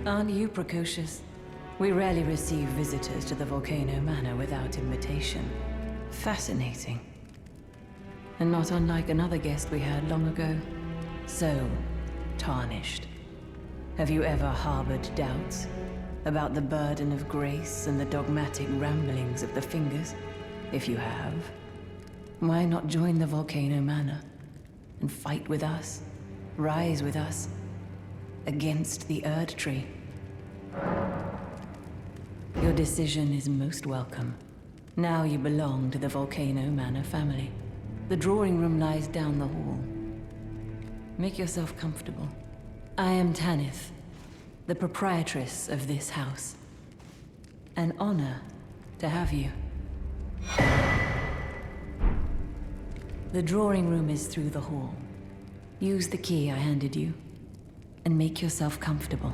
Aren't you precocious? We rarely receive visitors to the Volcano Manor without invitation. Fascinating. And not unlike another guest we had long ago. So, tarnished. Have you ever harbored doubts about the burden of grace and the dogmatic ramblings of the Fingers? If you have, why not join the Volcano Manor and fight with us, rise with us, against the Erd Tree? Your decision is most welcome. Now you belong to the Volcano Manor family. The drawing room lies down the hall. Make yourself comfortable. I am Tanith, the proprietress of this house. An honor to have you. The drawing room is through the hall. Use the key I handed you, and make yourself comfortable.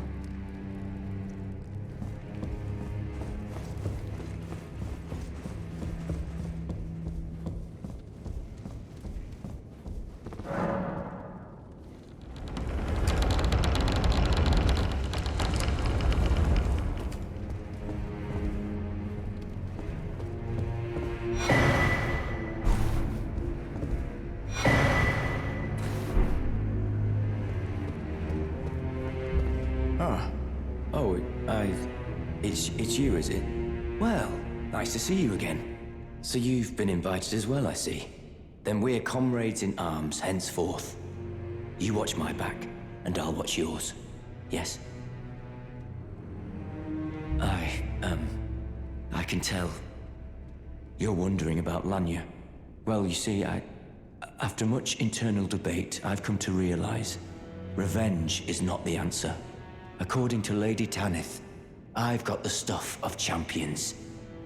It's you, is it? Well, nice to see you again. So you've been invited as well, I see. Then we're comrades in arms henceforth. You watch my back, and I'll watch yours. Yes? I can tell. You're wondering about Lanya. Well, you see, after much internal debate, I've come to realize revenge is not the answer. According to Lady Tanith, I've got the stuff of champions.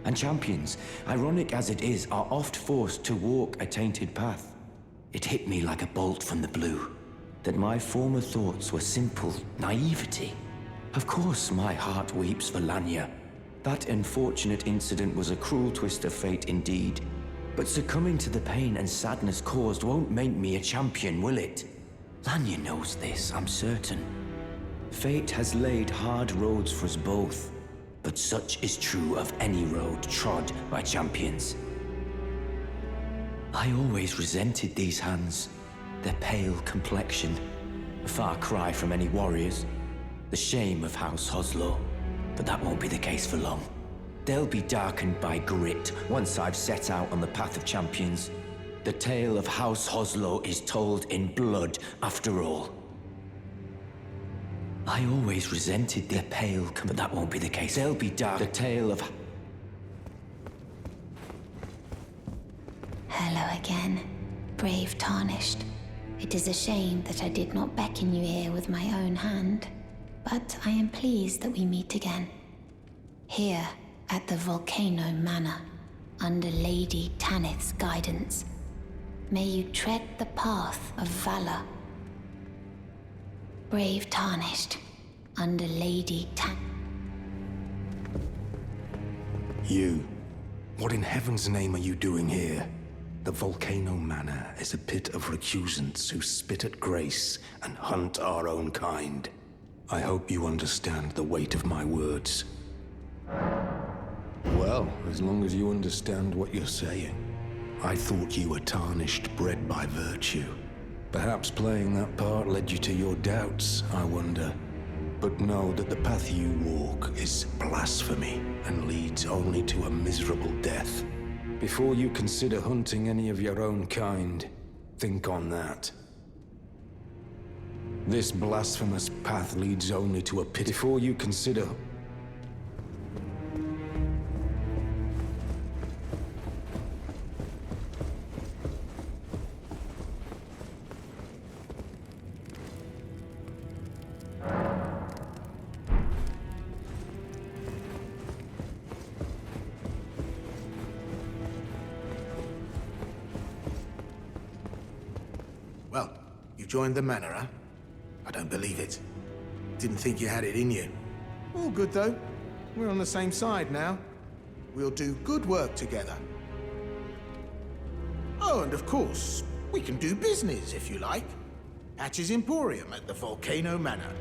And champions, ironic as it is, are oft forced to walk a tainted path. It hit me like a bolt from the blue, that my former thoughts were simple naivety. Of course my heart weeps for Lanya. That unfortunate incident was a cruel twist of fate indeed. But succumbing to the pain and sadness caused won't make me a champion, will it? Lanya knows this, I'm certain. Fate has laid hard roads for us both, but such is true of any road trod by champions. I always resented these hands, their pale complexion, a far cry from any warriors, the shame of House Hoslow, but that won't be the case for long. They'll be darkened by grit once I've set out on the path of champions. The tale of House Hoslow is told in blood after all. I always resented their pale, but that won't be the case. They'll be dark. The tale of... Hello again, brave Tarnished. It is a shame that I did not beckon you here with my own hand, but I am pleased that we meet again. Here at the Volcano Manor, under Lady Tanith's guidance. May you tread the path of valor. Brave Tarnished, under Lady You. What in heaven's name are you doing here? The Volcano Manor is a pit of recusants who spit at grace and hunt our own kind. I hope you understand the weight of my words. Well, as long as you understand what you're saying. I thought you were tarnished, bred by virtue. Perhaps playing that part led you to your doubts, I wonder. But know that the path you walk is blasphemy and leads only to a miserable death. Before you consider hunting any of your own kind, think on that. This blasphemous path leads only to a pit. Before you consider... Well, you joined the manor, huh? I don't believe it. Didn't think you had it in you. All good, though. We're on the same side now. We'll do good work together. Oh, and of course, we can do business, if you like. Hatch's Emporium at the Volcano Manor.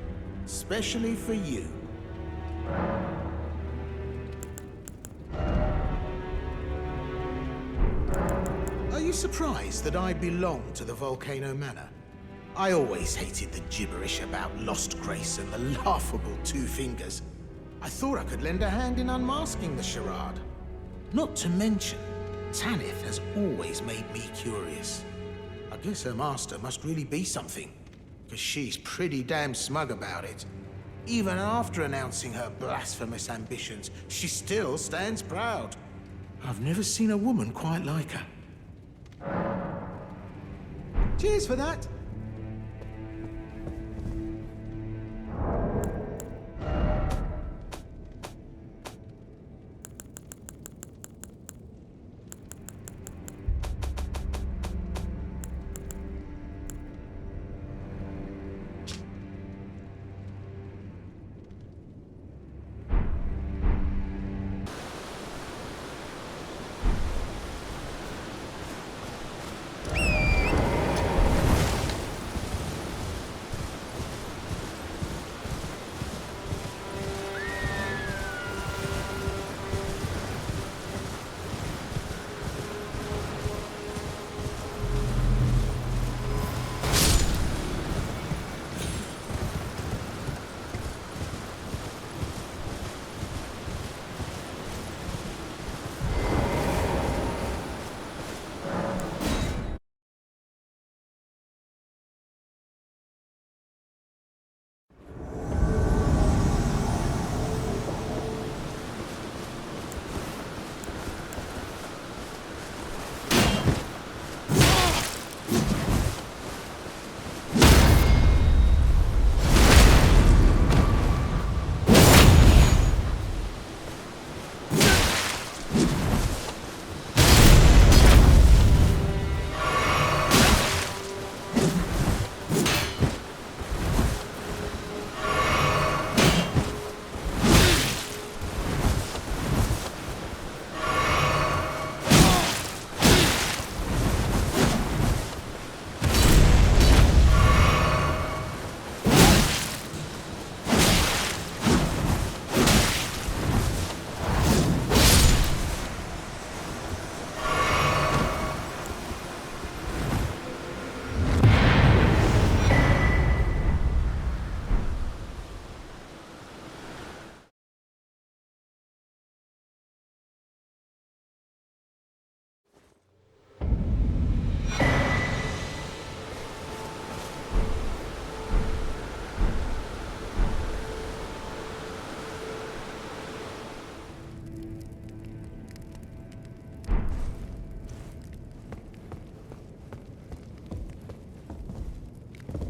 Especially for you. surprised that I belong to the Volcano Manor? I always hated the gibberish about lost grace and the laughable two fingers. I thought I could lend a hand in unmasking the charade. Not to mention, Tanith has always made me curious. I guess her master must really be something, because she's pretty damn smug about it. Even after announcing her blasphemous ambitions, she still stands proud. I've never seen a woman quite like her. Cheers for that.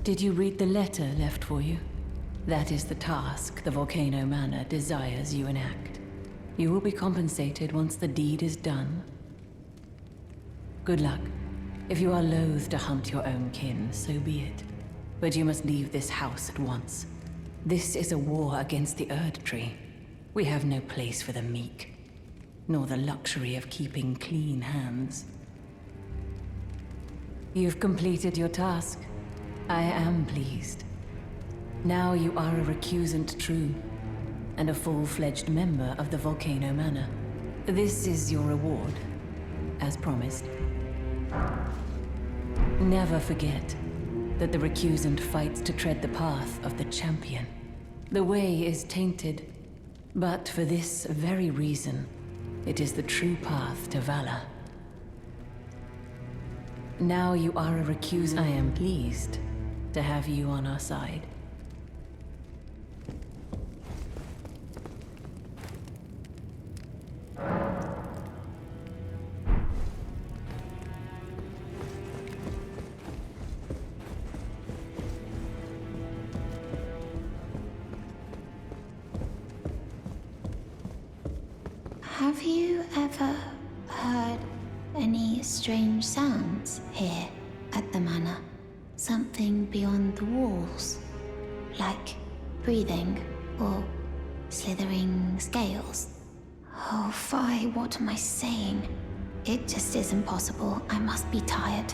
Did you read the letter left for you? That is the task the Volcano Manor desires you enact. You will be compensated once the deed is done. Good luck. If you are loath to hunt your own kin, so be it. But you must leave this house at once. This is a war against the Erd Tree. We have no place for the meek, nor the luxury of keeping clean hands. You've completed your task. I am pleased. Now you are a recusant true, and a full-fledged member of the Volcano Manor. This is your reward, as promised. Never forget that the recusant fights to tread the path of the champion. The way is tainted, but for this very reason, it is the true path to valor. Now you are a recusant. I am pleased to have you on our side. Have you ever heard any strange sounds here at the manor? Something beyond the walls, like breathing or slithering scales? Oh, fie, what am I saying? It just isn't possible. I must be tired.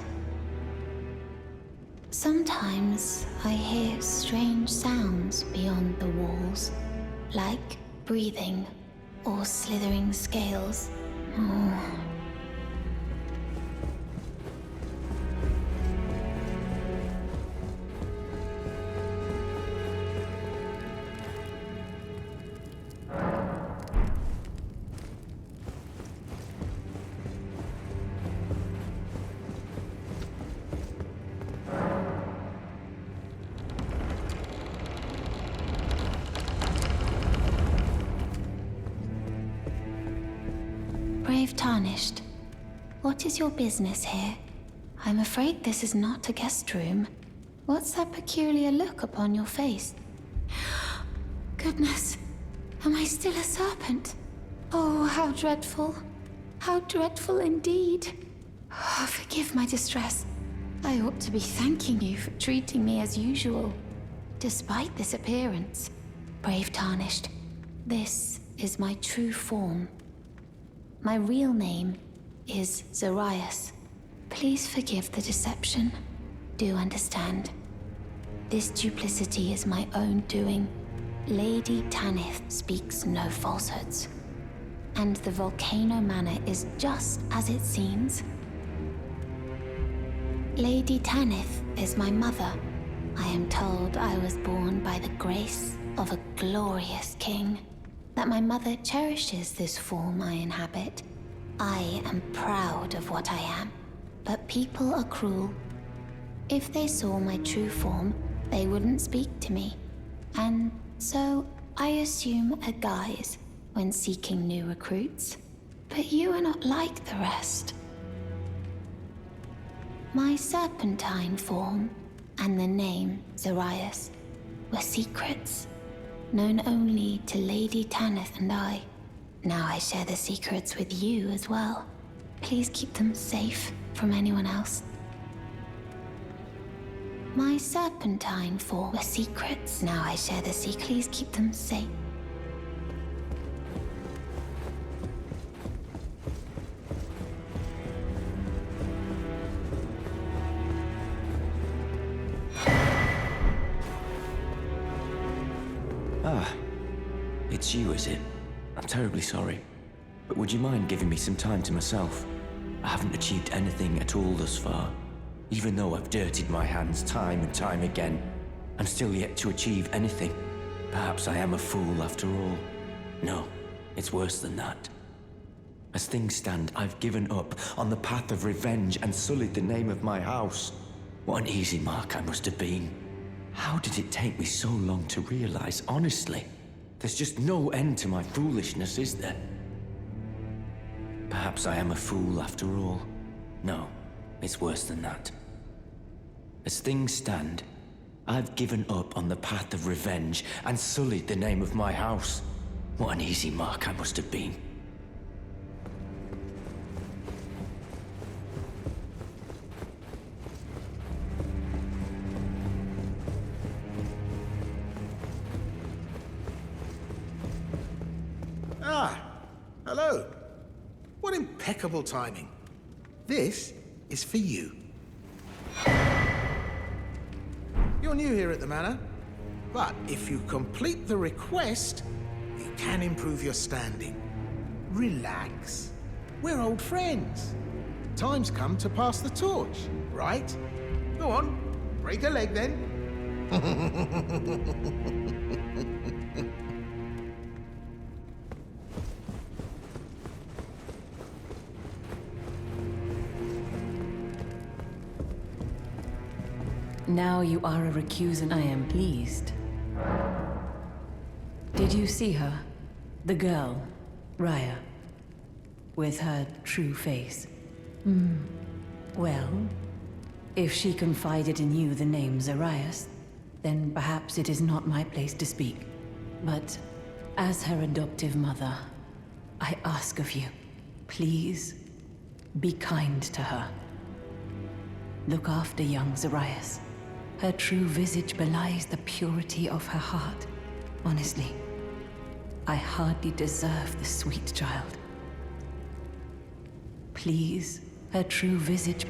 Sometimes I hear strange sounds beyond the walls, like breathing or slithering scales. Oh. Tarnished. What is your business here? I'm afraid this is not a guest room. What's that peculiar look upon your face? Goodness, am I still a serpent? Oh, how dreadful. How dreadful indeed. Oh, forgive my distress. I ought to be thanking you for treating me as usual. Despite this appearance, brave Tarnished, this is my true form. My real name is Zarias. Please forgive the deception. Do understand. This duplicity is my own doing. Lady Tanith speaks no falsehoods. And the Volcano Manor is just as it seems. Lady Tanith is my mother. I am told I was born by the grace of a glorious king. That my mother cherishes this form I inhabit. I am proud of what I am, but people are cruel. If they saw my true form, they wouldn't speak to me. And so I assume a guise when seeking new recruits. But you are not like the rest. My serpentine form and the name Zarias were secrets, known only to Lady Tanith and I. Now I share the secrets with you as well. Please keep them safe from anyone else. My serpentine form were secrets. Now I share the secrets. Please keep them safe. Ah, it's you, is it? I'm terribly sorry. But would you mind giving me some time to myself? I haven't achieved anything at all thus far. Even though I've dirtied my hands time and time again, I'm still yet to achieve anything. Perhaps I am a fool after all. No, it's worse than that. As things stand, I've given up on the path of revenge and sullied the name of my house. What an easy mark I must have been. How did it take me so long to realize, honestly? There's just no end to my foolishness, is there? Perhaps I am a fool after all. No, it's worse than that. As things stand, I've given up on the path of revenge and sullied the name of my house. What an easy mark I must have been. Hello. What impeccable timing. This is for you. You're new here at the Manor, but if you complete the request, you can improve your standing. Relax. We're old friends. Time's come to pass the torch, right? Go on, break a leg then. Now you are a recusant. I am pleased. Did you see her? The girl, Raya, with her true face. Well, if she confided in you the name Zarias, then perhaps it is not my place to speak. But as her adoptive mother, I ask of you, please be kind to her. Look after young Zarias. Her true visage belies the purity of her heart. Honestly, I hardly deserve the sweet child. Please, her true visage...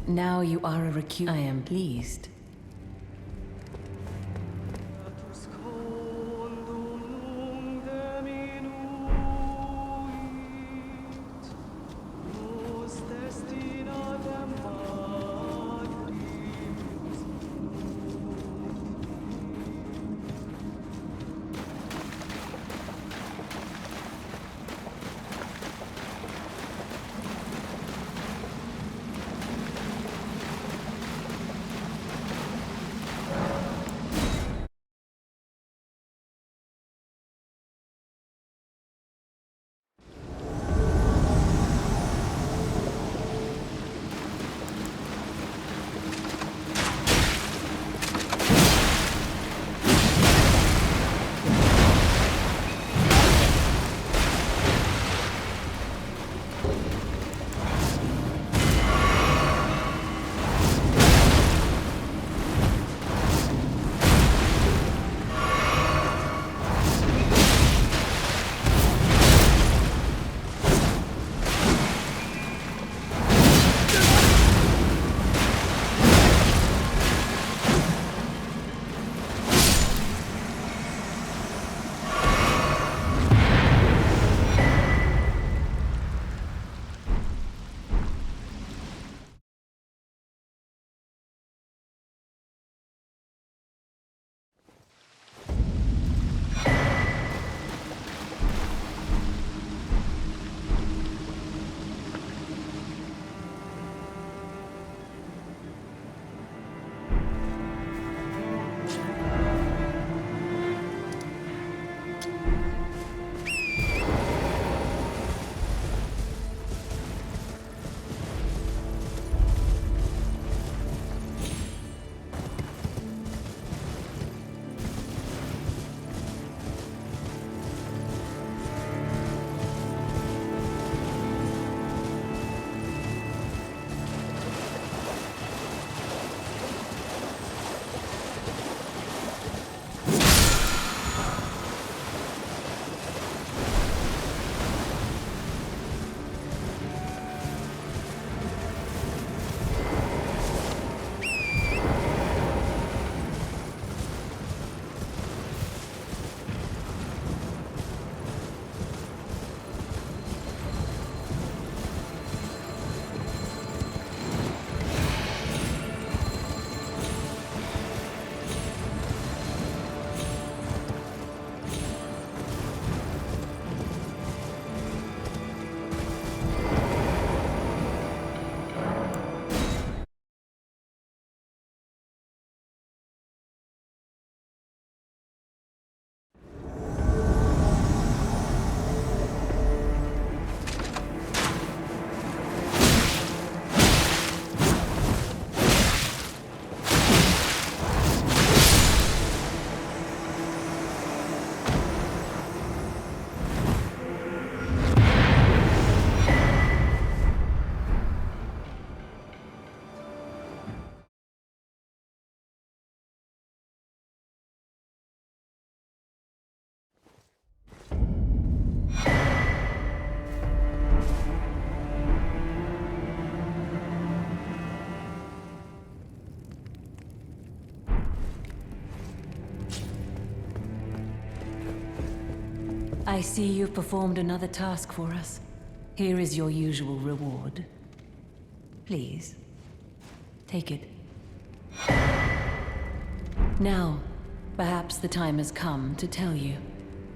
Now you are a recusant. I am pleased. I see you've performed another task for us. Here is your usual reward. Please, take it. Now, perhaps the time has come to tell you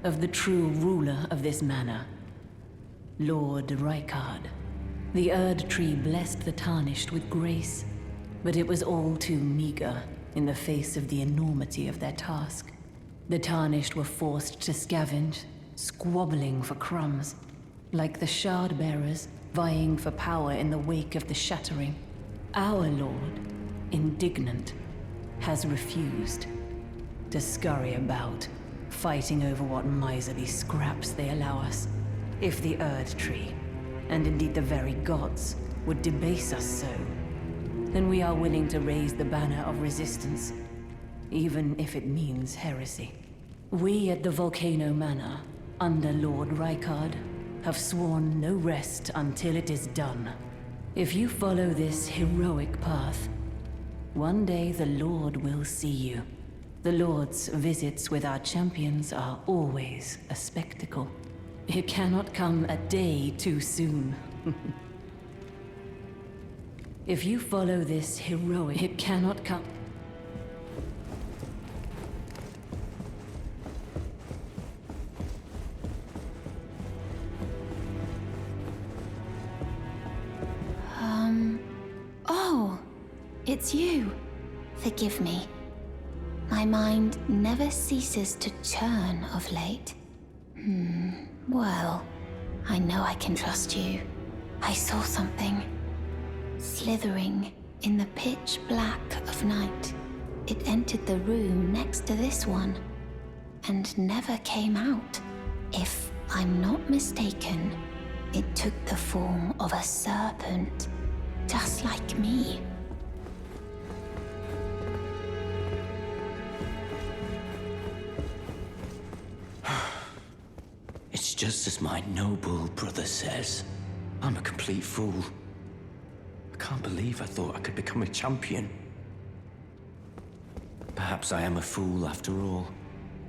of the true ruler of this manor, Lord Rykard. The Erd Tree blessed the Tarnished with grace, but it was all too meager in the face of the enormity of their task. The Tarnished were forced to scavenge, squabbling for crumbs, like the Shard Bearers vying for power in the wake of the Shattering. Our Lord, indignant, has refused to scurry about, fighting over what miserly scraps they allow us. If the Erd Tree, and indeed the very gods, would debase us so, then we are willing to raise the banner of resistance, even if it means heresy. We at the Volcano Manor, under Lord Rykard, have sworn no rest until it is done. If you follow this heroic path, one day the Lord will see you. The Lord's visits with our champions are always a spectacle. It cannot come a day too soon. If you follow this heroic, it cannot come. Oh, it's you. Forgive me. My mind never ceases to churn of late. Well, I know I can trust you. I saw something slithering in the pitch black of night. It entered the room next to this one and never came out. If I'm not mistaken, it took the form of a serpent, just like me. It's just as my noble brother says. I'm a complete fool. I can't believe I thought I could become a champion. Perhaps I am a fool after all.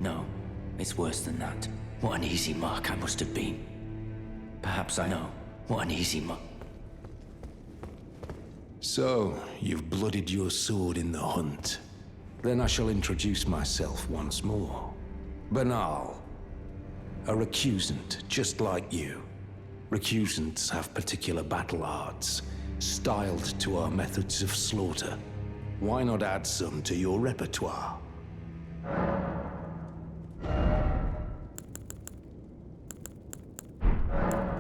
No, it's worse than that. What an easy mark I must have been. Perhaps I know. What an easy mark. So, you've bloodied your sword in the hunt. Then I shall introduce myself once more. Banal. A recusant, just like you. Recusants have particular battle arts, styled to our methods of slaughter. Why not add some to your repertoire?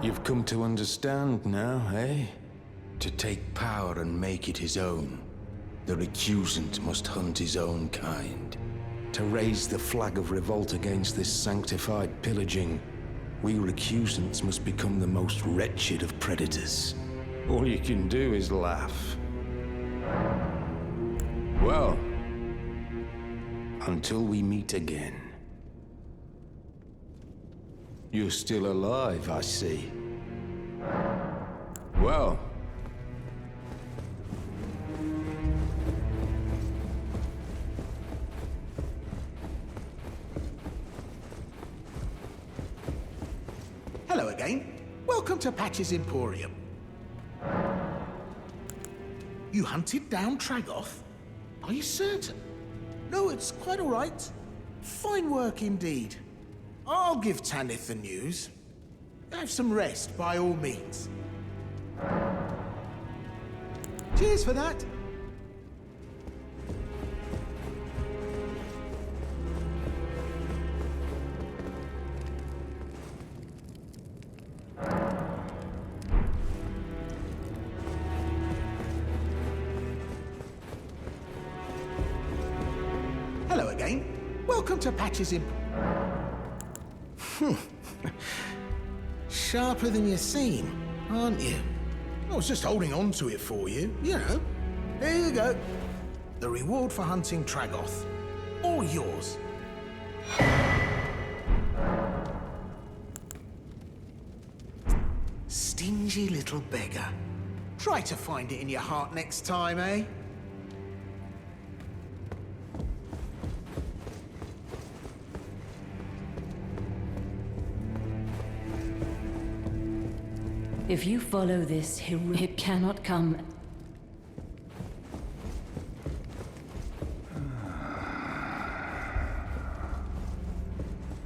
You've come to understand now, eh? To take power and make it his own, the recusant must hunt his own kind. To raise the flag of revolt against this sanctified pillaging, we recusants must become the most wretched of predators. All you can do is laugh. Well, until we meet again. You're still alive, I see. Well, hello again. Welcome to Patch's Emporium. You hunted down Tragoth? Are you certain? No, it's quite all right. Fine work indeed. I'll give Tanith the news. Have some rest, by all means. Cheers for that. Hello again. Welcome to Patch's Sharper than you seem, aren't you? I was just holding on to it for you, you know. There you go. The reward for hunting Tragoth. All yours. Stingy little beggar. Try to find it in your heart next time, eh? If you follow this, it cannot come.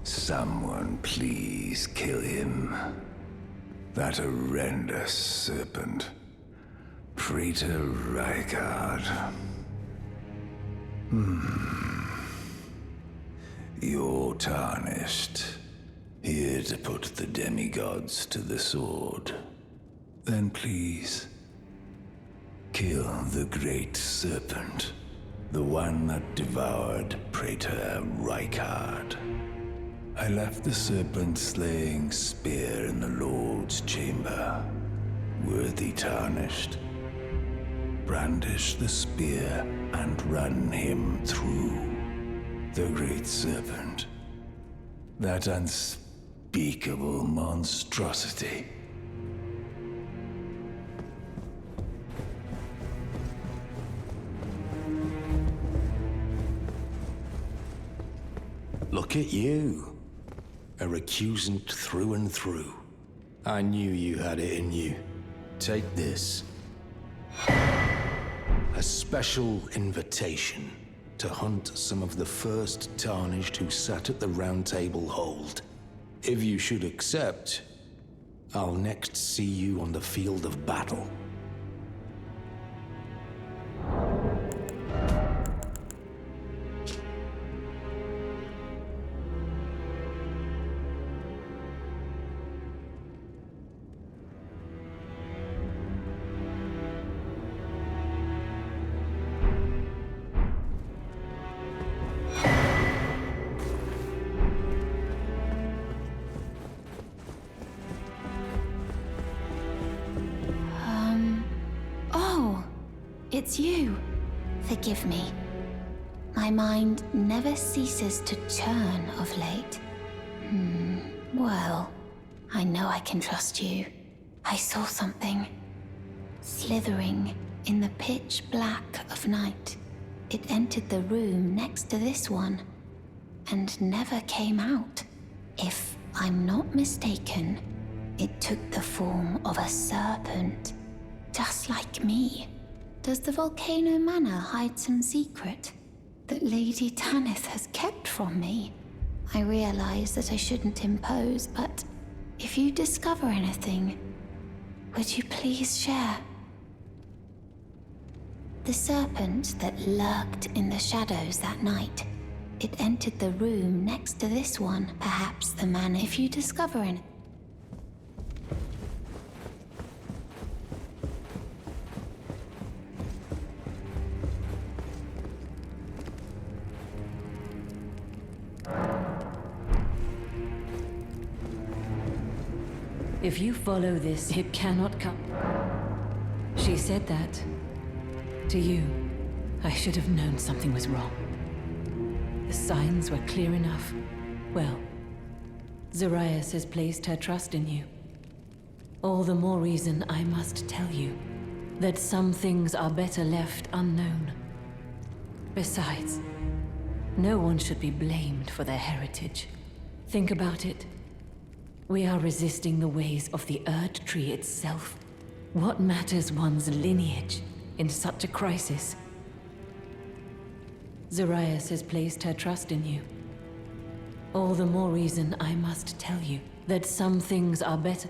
Someone please kill him. That horrendous serpent. Praetor Rykard. You're tarnished. Here to put the demigods to the sword. Then please, kill the great serpent. The one that devoured Praetor Rykard. I left the serpent-slaying spear in the Lord's chamber. Worthy tarnished. Brandish the spear and run him through. The great serpent. That unspeakable monstrosity. Look at you. A recusant through and through. I knew you had it in you. Take this. A special invitation to hunt some of the first tarnished who sat at the Round Table Hold. If you should accept, I'll next see you on the field of battle. It's you. Forgive me. My mind never ceases to churn of late. Well, I know I can trust you. I saw something slithering in the pitch black of night. It entered the room next to this one and never came out. If I'm not mistaken, it took the form of a serpent, just like me. Does the Volcano Manor hide some secret that Lady Tanith has kept from me? I realize that I shouldn't impose, but if you discover anything, would you please share? The serpent that lurked in the shadows that night. It entered the room next to this one. Perhaps the manor. If you discover anything. If you follow this, it cannot come. She said that. To you. I should have known something was wrong. The signs were clear enough. Well, Zarias has placed her trust in you. All the more reason I must tell you that some things are better left unknown. Besides, no one should be blamed for their heritage. Think about it. We are resisting the ways of the Erd Tree itself. What matters one's lineage in such a crisis? Zarias has placed her trust in you. All the more reason I must tell you that some things are better.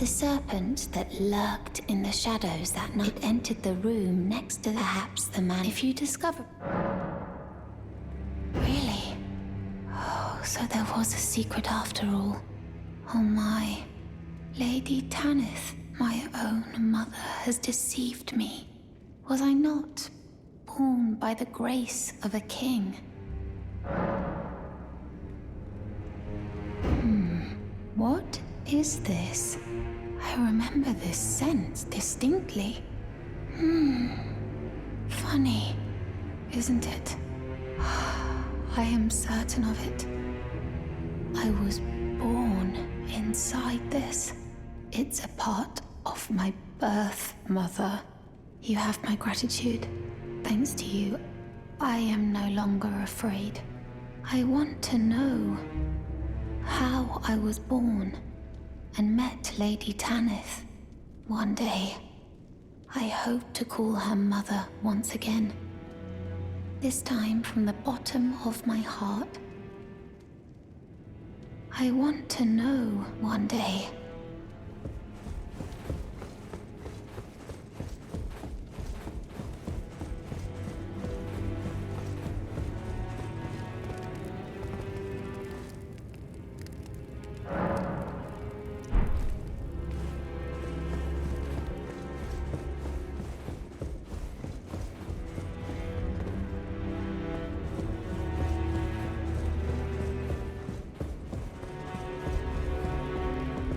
The serpent that lurked in the shadows that night entered the room next to perhaps the man. If you discover... Really? Oh, so there was a secret after all. Oh my. Lady Tanith, my own mother, has deceived me. Was I not born by the grace of a king? What is this? I remember this scent distinctly. Funny, isn't it? I am certain of it. I was born inside this. It's a part of my birth, Mother. You have my gratitude. Thanks to you, I am no longer afraid. I want to know how I was born and met Lady Tanith. One day, I hope to call her mother once again. This time from the bottom of my heart. I want to know one day.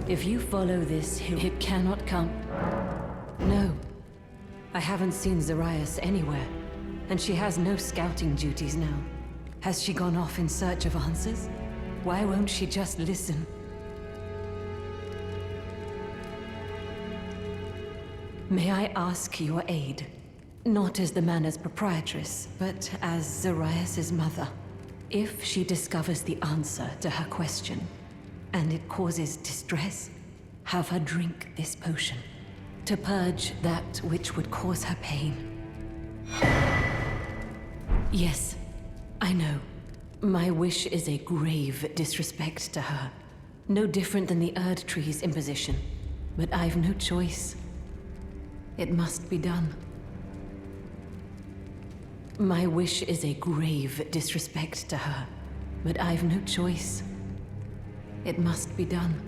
If you follow this, it cannot come. No. I haven't seen Zarias anywhere, and she has no scouting duties now. Has she gone off in search of answers? Why won't she just listen? May I ask your aid? Not as the Manor's proprietress, but as Zarias' mother. If she discovers the answer to her question, and it causes distress, have her drink this potion to purge that which would cause her pain. Yes, I know. My wish is a grave disrespect to her. No different than the Erd Tree's imposition. But I've no choice. It must be done. My wish is a grave disrespect to her. But I've no choice. It must be done.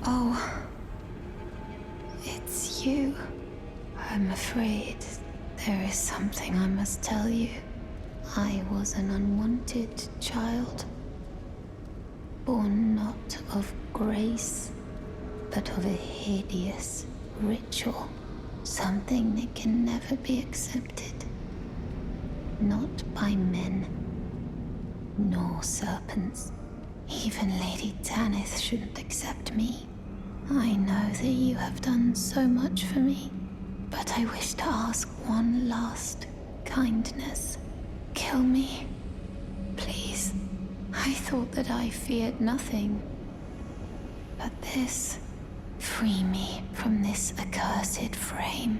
Oh, it's you. I'm afraid there is something I must tell you. I was an unwanted child, born not of grace, but of a hideous ritual. Something that can never be accepted. Not by men, nor serpents. Even Lady Tanith shouldn't accept me. I know that you have done so much for me, but I wish to ask one last kindness. Kill me, please. I thought that I feared nothing. But this... Free me from this accursed frame.